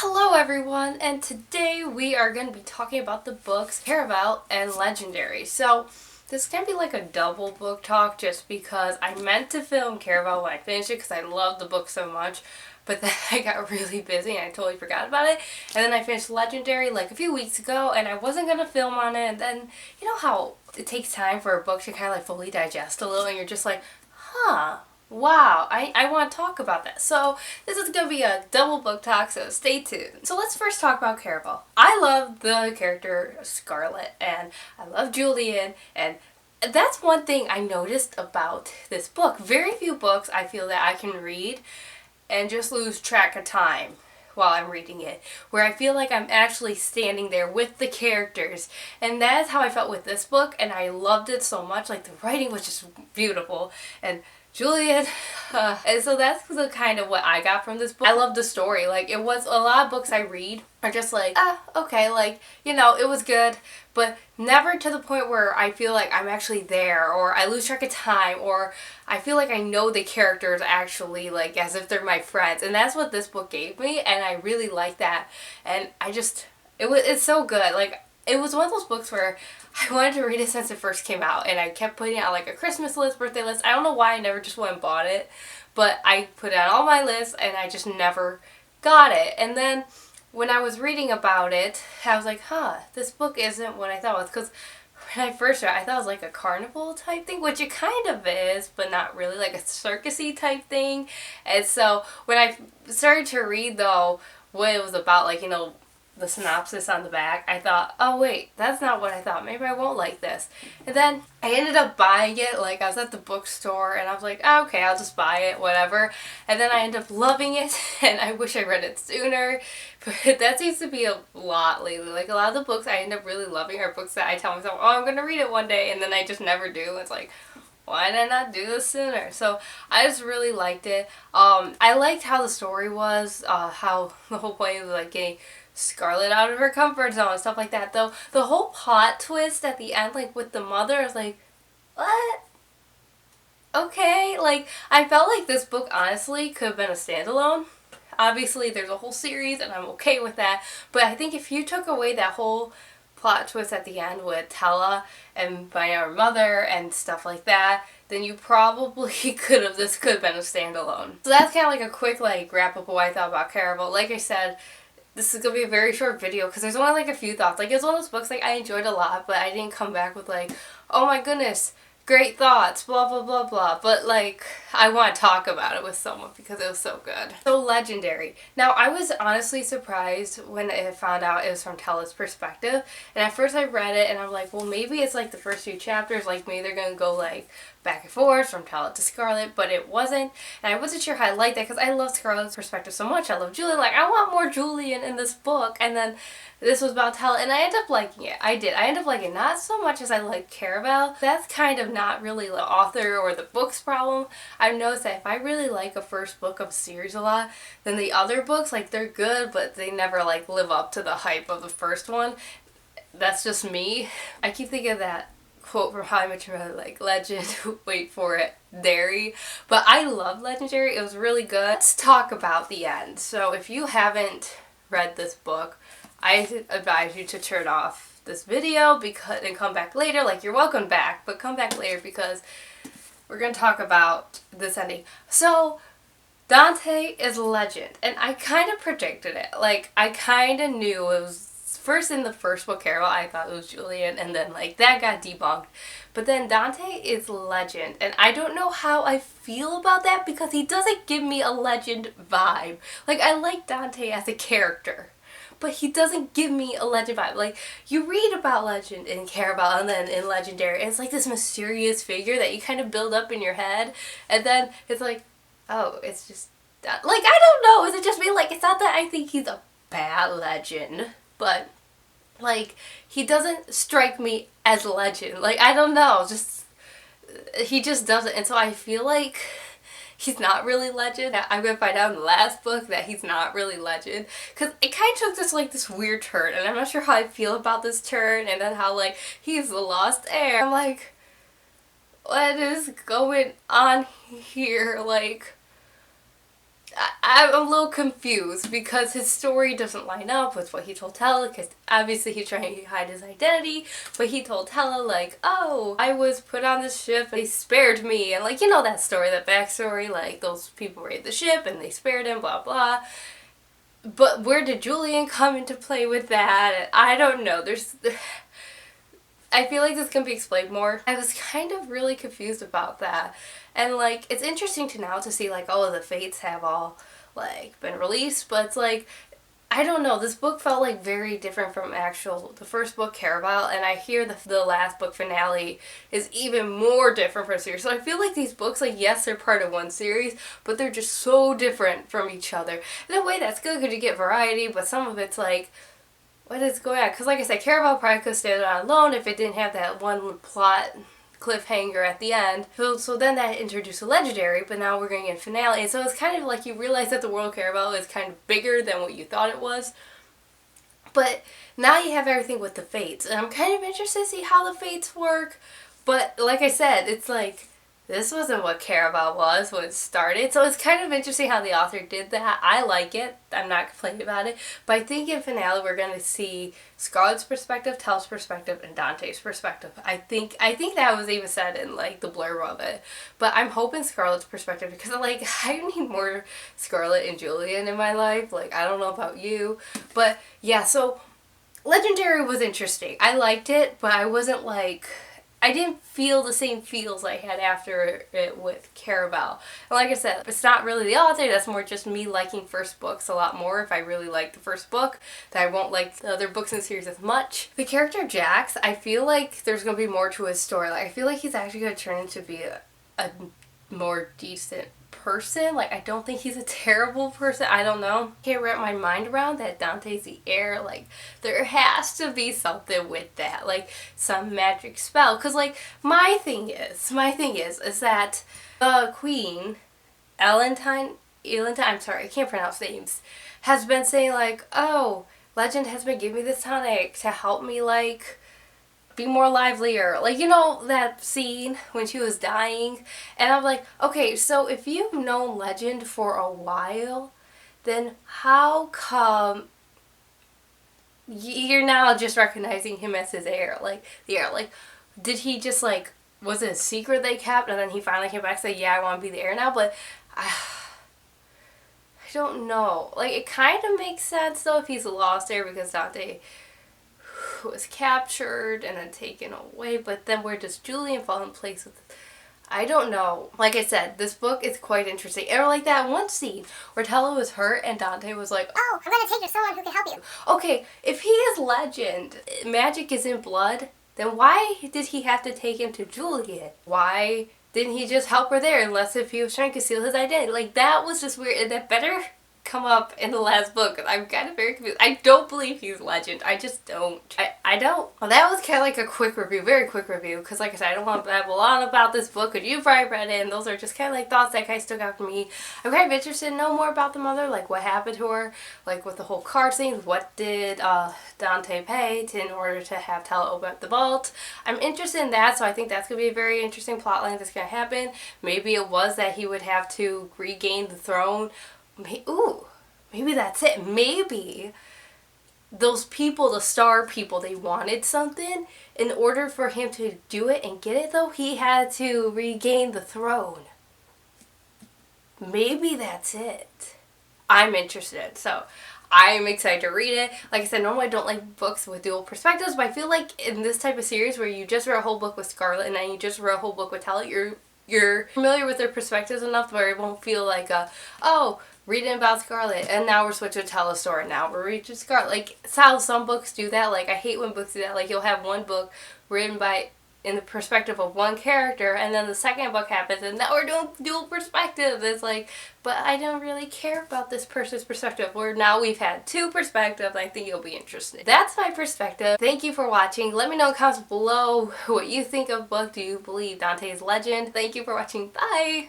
Hello everyone, and today we are going to be talking about the books Caraval and Legendary. So this is going to be like a double book talk just because I meant to film Caraval when I finished it because I love the book so much, but then I got really busy and I totally forgot about it. And then I finished Legendary like a few weeks ago and I wasn't going to film on it, and then you know how it takes time for a book to kind of like fully digest a little and you're just like, huh. Wow, I want to talk about that. So this is going to be a double book talk, so stay tuned. So let's first talk about Caraval. I love the character Scarlet, and I love Julian, and that's one thing I noticed about this book. Very few books I feel that I can read and just lose track of time while I'm reading it, where I feel like I'm actually standing there with the characters, and that's how I felt with this book, and I loved it so much. Like, the writing was just beautiful, and Julian, and so that's the kind of what I got from this book. I love the story. Like, it was, a lot of books I read are just like, okay, like, you know, it was good, but never to the point where I feel like I'm actually there, or I lose track of time, or I feel like I know the characters actually, like, as if they're my friends, and that's what this book gave me, and I really like that, and it's so good. Like, it was one of those books where I wanted to read it since it first came out, and I kept putting it on like a Christmas list, birthday list. I don't know why I never just went and bought it, but I put it on all my lists and I just never got it. And then when I was reading about it, I was like, huh, this book isn't what I thought it was, because when I first read it, I thought it was like a carnival type thing, which it kind of is, but not really, like a circusy type thing. And so when I started to read, though, what it was about, like, you know, the synopsis on the back, I thought, oh wait, that's not what I thought. Maybe I won't like this. And then I ended up buying it. Like, I was at the bookstore and I was like, oh, okay, I'll just buy it, whatever. And then I ended up loving it, and I wish I read it sooner. But that seems to be a lot lately. Like, a lot of the books I end up really loving are books that I tell myself, oh, I'm going to read it one day, and then I just never do. It's like, why did I not do this sooner? So I just really liked it. I liked how the story was, how the whole point was like getting Scarlet out of her comfort zone and stuff like that. Though the whole plot twist at the end, like with the mother, I was like, what? Okay, like, I felt like this book honestly could have been a standalone. Obviously there's a whole series and I'm okay with that, but I think if you took away that whole plot twist at the end with Tella and finding out her mother and stuff like that, then you probably this could have been a standalone. So that's kind of like a quick like wrap up of what I thought about Caraval. Like I said, this is going to be a very short video because there's only like a few thoughts. Like, it's one of those books like I enjoyed a lot, but I didn't come back with like, oh my goodness, great thoughts, blah blah blah blah. But like, I want to talk about it with someone because it was so good. So Legendary. Now, I was honestly surprised when I found out it was from Tella's perspective. And at first I read it and I'm like, well, maybe it's like the first few chapters, like maybe they're going to go like back and forth from Tella to Scarlet, but it wasn't. And I wasn't sure how I liked that because I love Scarlet's perspective so much. I love Julian. Like, I want more Julian in this book. And then this was about Tella, and I ended up liking it. I did. I ended up liking it, not so much as I like Caraval. That's kind of not really the author or the book's problem. I've noticed that if I really like a first book of a series a lot, then the other books, like, they're good, but they never like live up to the hype of the first one. That's just me. I keep thinking of that quote from How I Met Your Mother, like, legend, wait for it, dairy. But I love Legendary. It was really good. Let's talk about the end. So if you haven't read this book, I advise you to turn off this video and come back later. Like, you're welcome back, but come back later because we're going to talk about this ending. So Dante is a legend, and I kind of predicted it. Like, I kind of knew it was first in the first book, Caraval, I thought it was Julian, and then like that got debunked. But then Dante is legend, and I don't know how I feel about that because he doesn't give me a legend vibe. Like, I like Dante as a character, but he doesn't give me a legend vibe. Like, you read about legend in Caraval and then in Legendary, and it's like this mysterious figure that you kind of build up in your head, and then it's like, oh, it's just that. Like, I don't know, is it just me? Like, it's not that I think he's a bad legend, but like, he doesn't strike me as a legend. Like, I don't know, just he just doesn't. And so I feel like he's not really legend. I'm gonna find out in the last book that he's not really legend, because it kind of took this weird turn, and I'm not sure how I feel about this turn, and then how like he's the lost heir. I'm like, what is going on here? Like, I'm a little confused because his story doesn't line up with what he told Tella, because obviously he's trying to hide his identity, but he told Tella, like, oh, I was put on this ship and they spared me, and like, you know that story, that backstory, like, those people raided the ship and they spared him, blah, blah. But where did Julian come into play with that? I don't know. I feel like this can be explained more. I was kind of really confused about that. And like, it's interesting to now to see like, oh, the fates have all like been released, but it's like, I don't know, this book felt like very different from the first book, Caraval, and I hear the last book finale is even more different from the series. So I feel like these books, like, yes, they're part of one series, but they're just so different from each other. In a way, that's good because you get variety, but some of it's like, what is going on? Because like I said, Caraval probably could have stayed on alone if it didn't have that one plot cliffhanger at the end. So then that introduced a Legendary, but now we're going to get a finale. And so it's kind of like you realize that the world of Caraval is kind of bigger than what you thought it was. But now you have everything with the fates. And I'm kind of interested to see how the fates work. But like I said, it's like, this wasn't what Caraval was when it started. So it's kind of interesting how the author did that. I like it. I'm not complaining about it. But I think in finale we're going to see Scarlett's perspective, Tella's perspective, and Dante's perspective. I think that was even said in like the blurb of it. But I'm hoping Scarlett's perspective because like I need more Scarlett and Julian in my life. Like I don't know about you. But yeah, so Legendary was interesting. I liked it, but I wasn't like... I didn't feel the same feels I had after it with Caraval. And like I said, it's not really the author, that's more just me liking first books a lot more if I really like the first book, that I won't like the other books in the series as much. The character Jax, I feel like there's going to be more to his story. Like I feel like he's actually going to turn into be a more decent person. Like I don't think he's a terrible person. I don't know. I can't wrap my mind around that Dante's the heir. Like there has to be something with that, like some magic spell. Cause like my thing is that the queen, Elentine, I'm sorry, I can't pronounce names, has been saying like, oh, Legend has been giving me this tonic to help me like be more livelier. Like, you know that scene when she was dying? And I'm like, okay, so if you've known Legend for a while, then how come you're now just recognizing him as his heir? Like, the heir. Like, did he just, like, was it a secret they kept? And then he finally came back and said, yeah, I want to be the heir now. But I don't know. Like, it kind of makes sense, though, if he's a lost heir because Dante was captured and then taken away, but then where does Julian fall in place with this? I don't know. Like I said, this book is quite interesting. And like that one scene where Tella was hurt and Dante was like, oh, I'm gonna take you to someone who can help you. Okay, if he is Legend, magic is in blood, then why did he have to take him to Julian? Why didn't he just help her there, unless if he was trying to conceal his identity? Like that was just weird, and that better come up in the last book. I'm kind of very confused. I don't believe he's Legend. I just don't. I don't. Well, that was kind of like a quick review, very quick review, because like I said, I don't want to babble on about this book, because you've probably read it, and those are just kind of like thoughts that kind of stuck out for me. I'm kind of interested to know more about the mother, like what happened to her, like with the whole card scene, what did Dante pay in order to have Tella open up the vault. I'm interested in that, so I think that's going to be a very interesting plotline that's going to happen. Maybe it was that he would have to regain the throne. Ooh, maybe that's it. Maybe those people, the star people, they wanted something. In order for him to do it and get it, though, he had to regain the throne. Maybe that's it. I'm interested, so I'm excited to read it. Like I said, normally I don't like books with dual perspectives, but I feel like in this type of series where you just read a whole book with Scarlett and then you just read a whole book with Tella, you're familiar with their perspectives enough where it won't feel like oh, reading about Scarlett and now we're switching to tell a story, now we're reading Scarlett. Like, it's how some books do that. Like, I hate when books do that. Like, you'll have one book written in the perspective of one character, and then the second book happens and now we're doing dual perspectives. It's like, but I don't really care about this person's perspective, where now we've had two perspectives. I think you'll be interested. That's my perspective. Thank you for watching. Let me know in the comments below what you think of the book. Do you believe Dante's Legend? Thank you for watching. Bye!